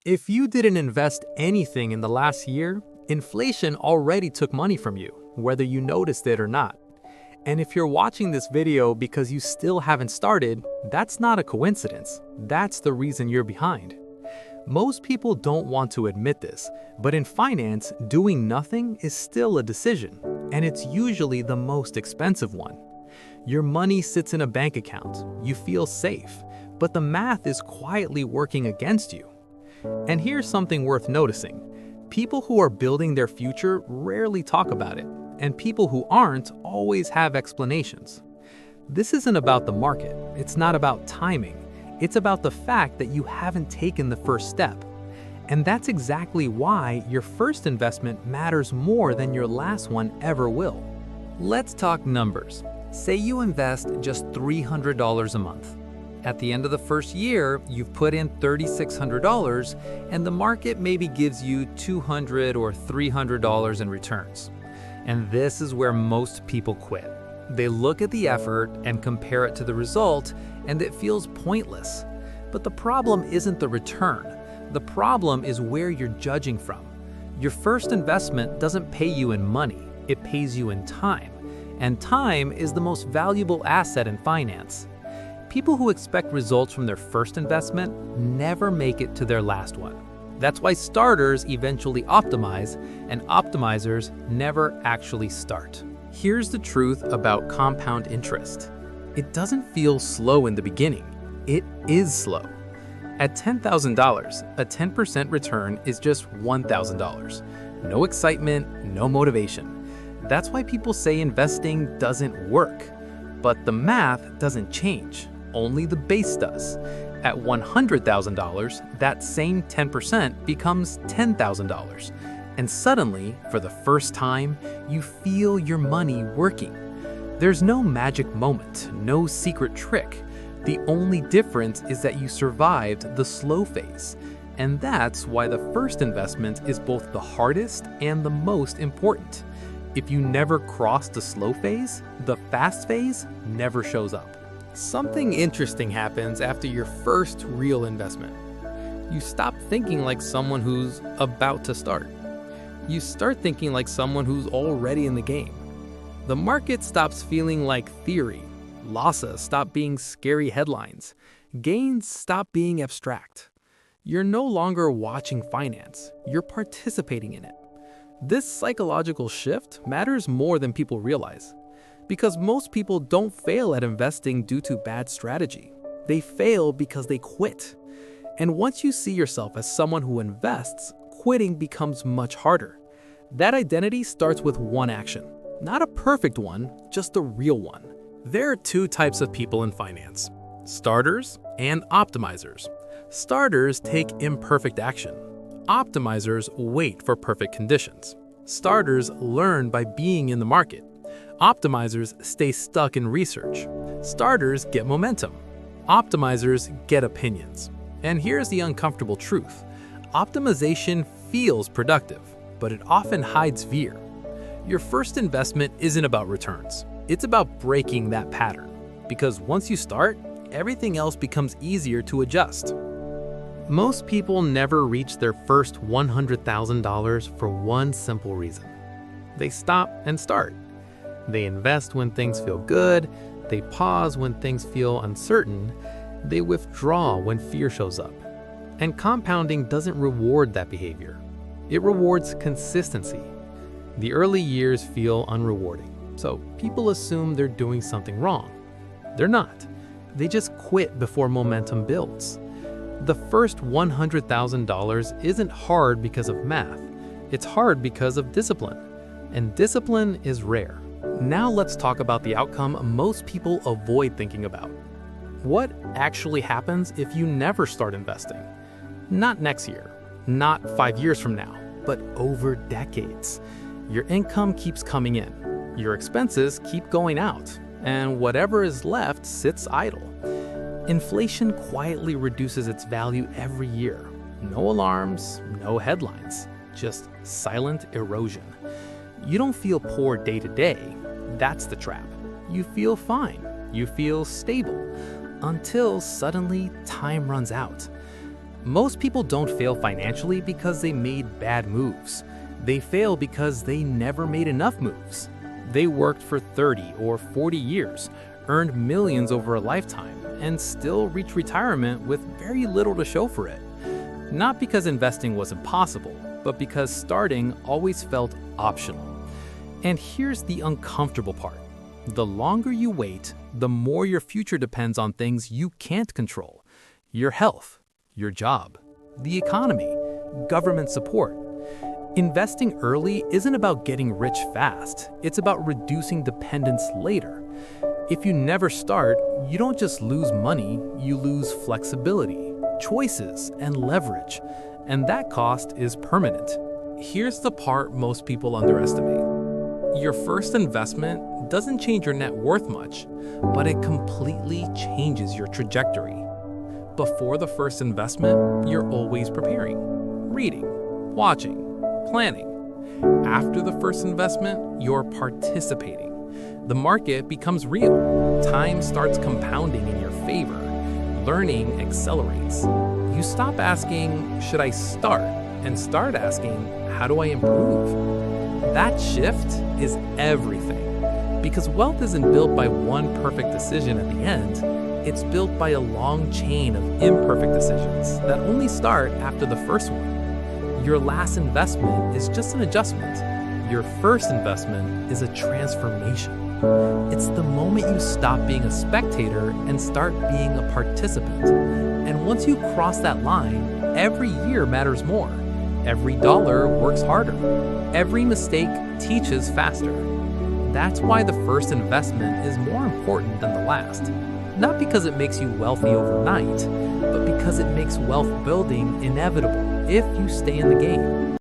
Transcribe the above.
If you didn't invest anything in the last year, inflation already took money from you, whether you noticed it or not. And if you're watching this video because you still haven't started, that's not a coincidence. That's the reason you're behind. Most people don't want to admit this, but in finance, doing nothing is still a decision, and it's usually the most expensive one. Your money sits in a bank account, you feel safe, but the math is quietly working against you. And here's something worth noticing. People who are building their future rarely talk about it, and people who aren't always have explanations. This isn't about the market, it's not about timing. It's about the fact that you haven't taken the first step. And that's exactly why your first investment matters more than your last one ever will. Let's talk numbers. Say you invest just $300 a month. At the end of the first year, you've put in $3,600, and the market maybe gives you $200 or $300 in returns. And this is where most people quit. They look at the effort and compare it to the result, and it feels pointless. But the problem isn't the return. The problem is where you're judging from. Your first investment doesn't pay you in money, it pays you in time. And time is the most valuable asset in finance. People who expect results from their first investment never make it to their last one. That's why starters eventually optimize, and optimizers never actually start. Here's the truth about compound interest. It doesn't feel slow in the beginning. It is slow. At $10,000, a 10% return is just $1,000. No excitement, no motivation. That's why people say investing doesn't work. But the math doesn't change. Only the base does. At $100,000, that same 10% becomes $10,000. And suddenly, for the first time, you feel your money working. There's no magic moment, no secret trick. The only difference is that you survived the slow phase. And that's why the first investment is both the hardest and the most important. If you never cross the slow phase, the fast phase never shows up. Something interesting happens after your first real investment. You stop thinking like someone who's about to start. You start thinking like someone who's already in the game. The market stops feeling like theory. Losses stop being scary headlines. Gains stop being abstract. You're no longer watching finance. You're participating in it. This psychological shift matters more than people realize. Because most people don't fail at investing due to bad strategy. They fail because they quit. And once you see yourself as someone who invests, quitting becomes much harder. That identity starts with one action. Not a perfect one, just a real one. There are two types of people in finance: starters and optimizers. Starters take imperfect action. Optimizers wait for perfect conditions. Starters learn by being in the market. Optimizers stay stuck in research. Starters get momentum. Optimizers get opinions. And here's the uncomfortable truth. Optimization feels productive, but it often hides fear. Your first investment isn't about returns. It's about breaking that pattern. Because once you start, everything else becomes easier to adjust. Most people never reach their first $100,000 for one simple reason. They stop and start. They invest when things feel good, they pause when things feel uncertain, they withdraw when fear shows up. And compounding doesn't reward that behavior. It rewards consistency. The early years feel unrewarding, so people assume they're doing something wrong. They're not. They just quit before momentum builds. The first $100,000 isn't hard because of math. It's hard because of discipline. And discipline is rare. Now let's talk about the outcome most people avoid thinking about. What actually happens if you never start investing? Not next year, not 5 years from now, but over decades. Your income keeps coming in, your expenses keep going out, and whatever is left sits idle. Inflation quietly reduces its value every year. No alarms, no headlines, just silent erosion. You don't feel poor day to day. That's the trap. You feel fine. You feel stable. Until suddenly time runs out. Most people don't fail financially because they made bad moves. They fail because they never made enough moves. They worked for 30 or 40 years, earned millions over a lifetime, and still reached retirement with very little to show for it. Not because investing was impossible, but because starting always felt optional. And here's the uncomfortable part. The longer you wait, the more your future depends on things you can't control. Your health, your job, the economy, government support. Investing early isn't about getting rich fast. It's about reducing dependence later. If you never start, you don't just lose money, you lose flexibility, choices, and leverage. And that cost is permanent. Here's the part most people underestimate. Your first investment doesn't change your net worth much, but it completely changes your trajectory. Before the first investment, you're always preparing, reading, watching, planning. After the first investment, you're participating. The market becomes real. Time starts compounding in your favor. Learning accelerates. You stop asking, should I start? And start asking, how do I improve? That shift is everything. Because wealth isn't built by one perfect decision at the end. It's built by a long chain of imperfect decisions that only start after the first one. Your last investment is just an adjustment. Your first investment is a transformation. It's the moment you stop being a spectator and start being a participant. And once you cross that line, every year matters more. Every dollar works harder. Every mistake teaches faster. That's why the first investment is more important than the last. Not because it makes you wealthy overnight, but because it makes wealth building inevitable if you stay in the game.